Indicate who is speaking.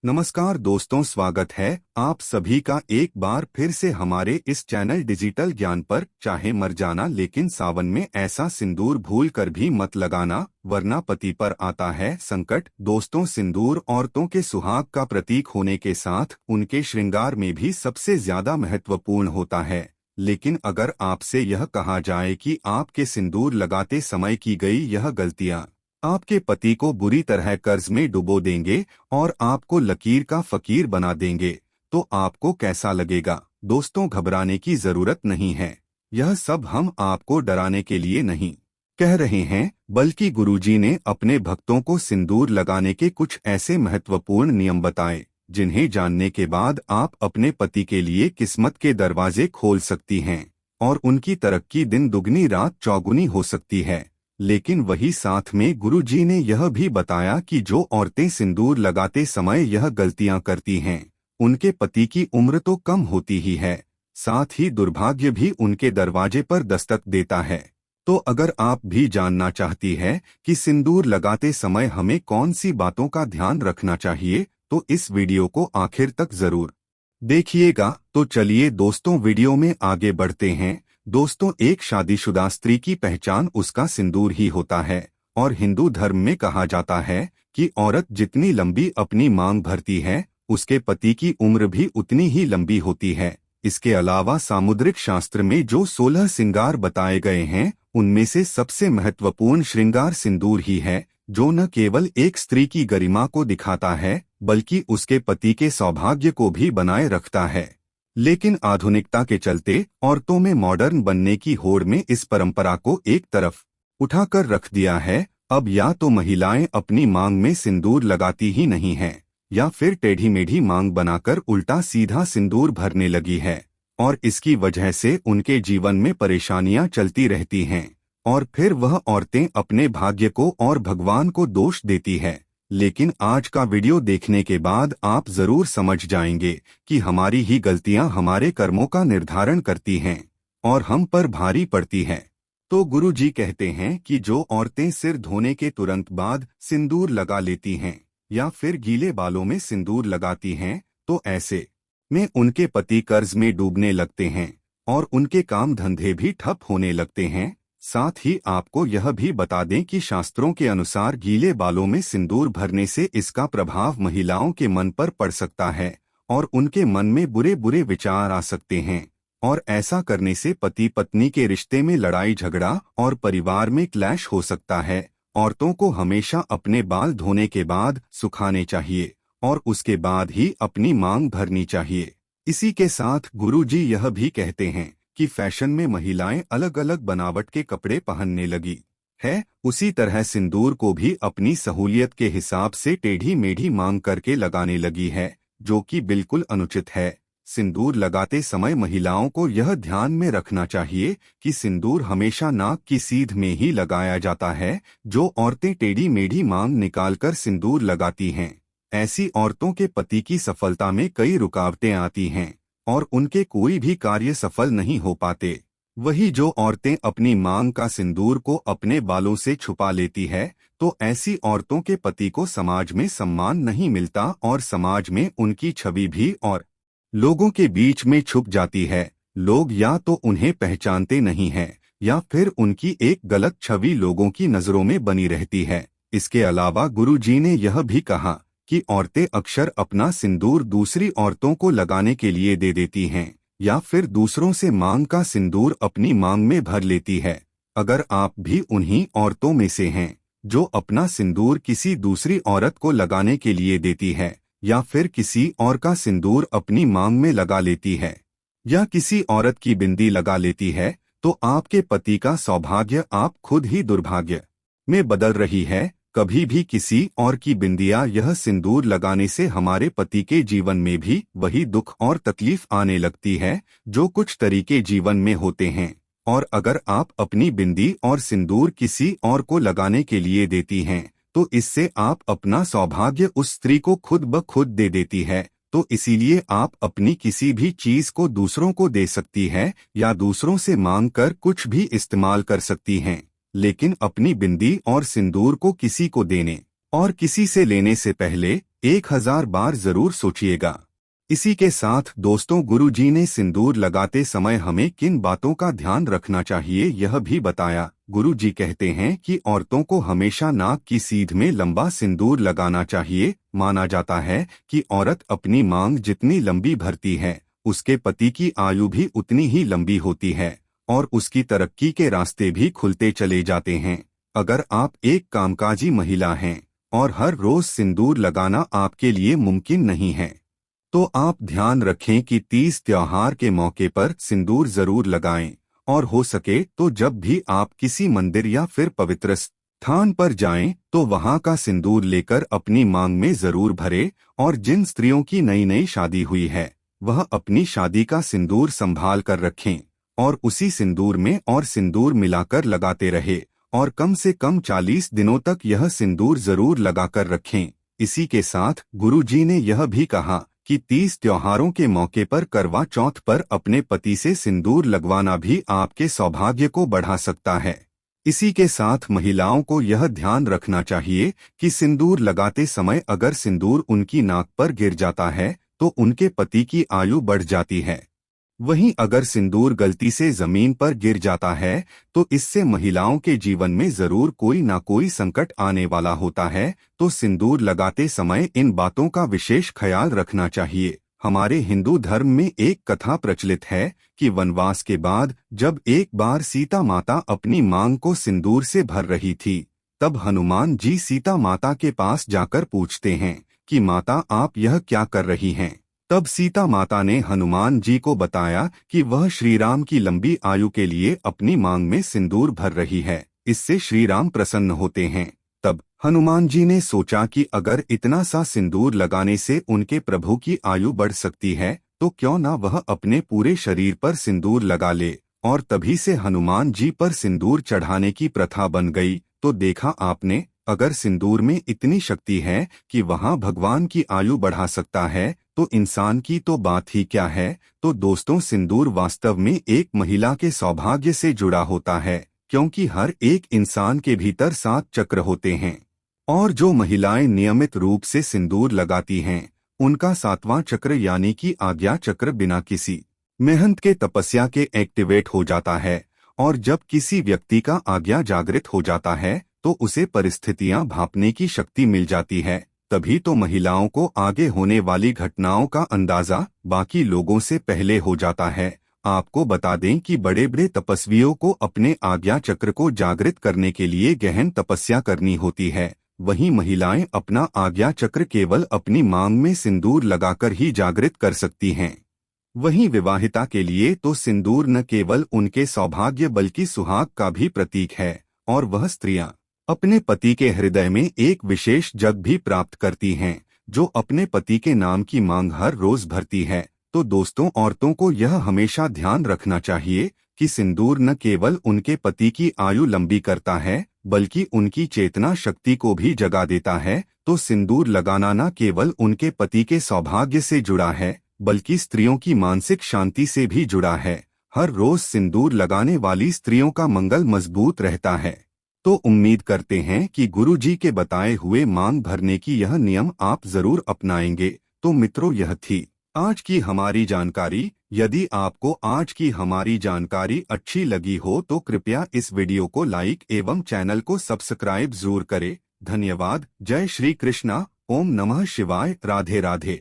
Speaker 1: नमस्कार दोस्तों, स्वागत है आप सभी का एक बार फिर से हमारे इस चैनल डिजिटल ज्ञान पर। चाहे मर जाना लेकिन सावन में ऐसा सिंदूर भूल कर भी मत लगाना, वरना पति पर आता है संकट। दोस्तों, सिंदूर औरतों के सुहाग का प्रतीक होने के साथ उनके श्रृंगार में भी सबसे ज्यादा महत्वपूर्ण होता है। लेकिन अगर आपसे यह कहा जाए कि आपके सिंदूर लगाते समय की गई यह गलतियां आपके पति को बुरी तरह कर्ज में डुबो देंगे और आपको लकीर का फकीर बना देंगे, तो आपको कैसा लगेगा? दोस्तों, घबराने की जरूरत नहीं है। यह सब हम आपको डराने के लिए नहीं कह रहे हैं, बल्कि गुरुजी ने अपने भक्तों को सिंदूर लगाने के कुछ ऐसे महत्वपूर्ण नियम बताए जिन्हें जानने के बाद आप अपने पति के लिए किस्मत के दरवाजे खोल सकती हैं और उनकी तरक्की दिन दुगनी रात चौगुनी हो सकती है। लेकिन वही साथ में गुरुजी ने यह भी बताया कि जो औरतें सिंदूर लगाते समय यह गलतियां करती हैं, उनके पति की उम्र तो कम होती ही है, साथ ही दुर्भाग्य भी उनके दरवाजे पर दस्तक देता है। तो अगर आप भी जानना चाहती है कि सिंदूर लगाते समय हमें कौन सी बातों का ध्यान रखना चाहिए, तो इस वीडियो को आखिर तक जरूर देखिएगा। तो चलिए दोस्तों, वीडियो में आगे बढ़ते हैं। दोस्तों, एक शादीशुदा स्त्री की पहचान उसका सिंदूर ही होता है और हिंदू धर्म में कहा जाता है कि औरत जितनी लंबी अपनी मांग भरती है, उसके पति की उम्र भी उतनी ही लंबी होती है। इसके अलावा सामुद्रिक शास्त्र में जो 16 श्रृंगार बताए गए हैं, उनमें से सबसे महत्वपूर्ण श्रृंगार सिंदूर ही है, जो न केवल एक स्त्री की गरिमा को दिखाता है बल्कि उसके पति के सौभाग्य को भी बनाए रखता है। लेकिन आधुनिकता के चलते औरतों में मॉडर्न बनने की होड़ में इस परंपरा को एक तरफ उठाकर रख दिया है। अब या तो महिलाएं अपनी मांग में सिंदूर लगाती ही नहीं हैं, या फिर टेढ़ी मेढ़ी मांग बनाकर उल्टा सीधा सिंदूर भरने लगी है, और इसकी वजह से उनके जीवन में परेशानियां चलती रहती हैं और फिर वह औरतें अपने भाग्य को और भगवान को दोष देती है। लेकिन आज का वीडियो देखने के बाद आप जरूर समझ जाएंगे कि हमारी ही गलतियां हमारे कर्मों का निर्धारण करती हैं और हम पर भारी पड़ती है। तो गुरुजी कहते हैं कि जो औरतें सिर धोने के तुरंत बाद सिंदूर लगा लेती हैं या फिर गीले बालों में सिंदूर लगाती हैं, तो ऐसे में उनके पति कर्ज में डूबने लगते हैं और उनके काम धंधे भी ठप होने लगते हैं। साथ ही आपको यह भी बता दें कि शास्त्रों के अनुसार गीले बालों में सिंदूर भरने से इसका प्रभाव महिलाओं के मन पर पड़ सकता है और उनके मन में बुरे बुरे विचार आ सकते हैं, और ऐसा करने से पति पत्नी के रिश्ते में लड़ाई झगड़ा और परिवार में क्लैश हो सकता है। औरतों को हमेशा अपने बाल धोने के बाद सुखाने चाहिए और उसके बाद ही अपनी मांग भरनी चाहिए। इसी के साथ गुरुजी यह भी कहते हैं कि फैशन में महिलाएं अलग अलग बनावट के कपड़े पहनने लगी है, उसी तरह सिंदूर को भी अपनी सहूलियत के हिसाब से टेढ़ी मेढ़ी मांग करके लगाने लगी है, जो कि बिल्कुल अनुचित है। सिंदूर लगाते समय महिलाओं को यह ध्यान में रखना चाहिए कि सिंदूर हमेशा नाक की सीध में ही लगाया जाता है। जो औरतें टेढ़ी मेढ़ी मांग निकालकर सिंदूर लगाती हैं, ऐसी औरतों के पति की सफलता में कई रुकावटें आती हैं और उनके कोई भी कार्य सफल नहीं हो पाते। वही जो औरतें अपनी मांग का सिंदूर को अपने बालों से छुपा लेती है, तो ऐसी औरतों के पति को समाज में सम्मान नहीं मिलता और समाज में उनकी छवि भी और लोगों के बीच में छुप जाती है। लोग या तो उन्हें पहचानते नहीं हैं या फिर उनकी एक गलत छवि लोगों की नजरों में बनी रहती है। इसके अलावा गुरुजी ने यह भी कहा कि औरतें अक्सर अपना सिंदूर दूसरी औरतों को लगाने के लिए दे देती हैं या फिर दूसरों से मांग का सिंदूर अपनी मांग में भर लेती है। अगर आप भी उन्हीं औरतों में से हैं जो अपना सिंदूर किसी दूसरी औरत को लगाने के लिए देती है, या फिर किसी और का सिंदूर अपनी मांग में लगा लेती है, या किसी औरत की बिंदी लगा लेती है, तो आपके पति का सौभाग्य आप खुद ही दुर्भाग्य में बदल रही है। कभी भी किसी और की बिंदिया यह सिंदूर लगाने से हमारे पति के जीवन में भी वही दुख और तकलीफ आने लगती है जो कुछ तरीके जीवन में होते हैं। और अगर आप अपनी बिंदी और सिंदूर किसी और को लगाने के लिए देती हैं, तो इससे आप अपना सौभाग्य उस स्त्री को खुद ब खुद दे देती है। तो इसीलिए आप अपनी किसी भी चीज को दूसरों को दे सकती है या दूसरों से मांग कर कुछ भी इस्तेमाल कर सकती हैं, लेकिन अपनी बिंदी और सिंदूर को किसी को देने और किसी से लेने से पहले 1000 बार जरूर सोचिएगा। इसी के साथ दोस्तों, गुरु जी ने सिंदूर लगाते समय हमें किन बातों का ध्यान रखना चाहिए यह भी बताया। गुरु जी कहते हैं कि औरतों को हमेशा नाक की सीध में लंबा सिंदूर लगाना चाहिए। माना जाता है कि औरत अपनी मांग जितनी लंबी भरती है, उसके पति की आयु भी उतनी ही लंबी होती है और उसकी तरक्की के रास्ते भी खुलते चले जाते हैं। अगर आप एक कामकाजी महिला हैं और हर रोज सिंदूर लगाना आपके लिए मुमकिन नहीं है, तो आप ध्यान रखें कि 30 त्योहार के मौके पर सिंदूर जरूर लगाएं और हो सके तो जब भी आप किसी मंदिर या फिर पवित्र स्थान पर जाएं तो वहां का सिंदूर लेकर अपनी मांग में जरूर भरें। और जिन स्त्रियों की नई नई शादी हुई है वह अपनी शादी का सिंदूर संभाल कर रखें और उसी सिंदूर में और सिंदूर मिलाकर लगाते रहे और कम से कम 40 दिनों तक यह सिंदूर जरूर लगाकर रखें। इसी के साथ गुरु जी ने यह भी कहा कि 30 त्योहारों के मौके पर करवा चौथ पर अपने पति से सिंदूर लगवाना भी आपके सौभाग्य को बढ़ा सकता है। इसी के साथ महिलाओं को यह ध्यान रखना चाहिए कि सिंदूर लगाते समय अगर सिंदूर उनकी नाक पर गिर जाता है तो उनके पति की आयु बढ़ जाती है। वहीं अगर सिंदूर गलती से जमीन पर गिर जाता है तो इससे महिलाओं के जीवन में जरूर कोई ना कोई संकट आने वाला होता है। तो सिंदूर लगाते समय इन बातों का विशेष ख्याल रखना चाहिए। हमारे हिंदू धर्म में एक कथा प्रचलित है कि वनवास के बाद जब एक बार सीता माता अपनी मांग को सिंदूर से भर रही थी, तब हनुमान जी सीता माता के पास जाकर पूछते हैं कि माता, आप यह क्या कर रही हैं? तब सीता माता ने हनुमान जी को बताया कि वह श्री राम की लंबी आयु के लिए अपनी मांग में सिंदूर भर रही है, इससे श्री राम प्रसन्न होते हैं। तब हनुमान जी ने सोचा कि अगर इतना सा सिंदूर लगाने से उनके प्रभु की आयु बढ़ सकती है तो क्यों ना वह अपने पूरे शरीर पर सिंदूर लगा ले। और तभी से हनुमान जी पर सिंदूर चढ़ाने की प्रथा बन गई। तो देखा आपने, अगर सिंदूर में इतनी शक्ति है कि वहां भगवान की आयु बढ़ा सकता है तो इंसान की तो बात ही क्या है। तो दोस्तों, सिंदूर वास्तव में एक महिला के सौभाग्य से जुड़ा होता है, क्योंकि हर एक इंसान के भीतर 7 चक्र होते हैं और जो महिलाएं नियमित रूप से सिंदूर लगाती हैं उनका 7वां चक्र यानी कि आज्ञा चक्र बिना किसी मेहनत के तपस्या के एक्टिवेट हो जाता है। और जब किसी व्यक्ति का आज्ञा जागृत हो जाता है तो उसे परिस्थितियां भांपने की शक्ति मिल जाती है। तभी तो महिलाओं को आगे होने वाली घटनाओं का अंदाजा बाकी लोगों से पहले हो जाता है। आपको बता दें कि बड़े बड़े तपस्वियों को अपने आज्ञा चक्र को जागृत करने के लिए गहन तपस्या करनी होती है। वहीं महिलाएं अपना आज्ञा चक्र केवल अपनी मांग में सिंदूर लगाकर ही जागृत कर सकती हैं। वहीं विवाहिता के लिए तो सिंदूर न केवल उनके सौभाग्य बल्कि सुहाग का भी प्रतीक है और वह स्त्रियां अपने पति के हृदय में एक विशेष जग भी प्राप्त करती हैं, जो अपने पति के नाम की मांग हर रोज भरती है। तो दोस्तों, औरतों को यह हमेशा ध्यान रखना चाहिए कि सिंदूर न केवल उनके पति की आयु लंबी करता है बल्कि उनकी चेतना शक्ति को भी जगा देता है। तो सिंदूर लगाना न केवल उनके पति के सौभाग्य से जुड़ा है बल्कि स्त्रियों की मानसिक शांति से भी जुड़ा है। हर रोज सिंदूर लगाने वाली स्त्रियों का मंगल मजबूत रहता है। तो उम्मीद करते हैं कि गुरु जी के बताए हुए मांग भरने की यह नियम आप जरूर अपनाएंगे। तो मित्रों, यह थी आज की हमारी जानकारी। यदि आपको आज की हमारी जानकारी अच्छी लगी हो तो कृपया इस वीडियो को लाइक एवं चैनल को सब्सक्राइब जरूर करें। धन्यवाद। जय श्री कृष्णा। ओम नमः शिवाय। राधे राधे।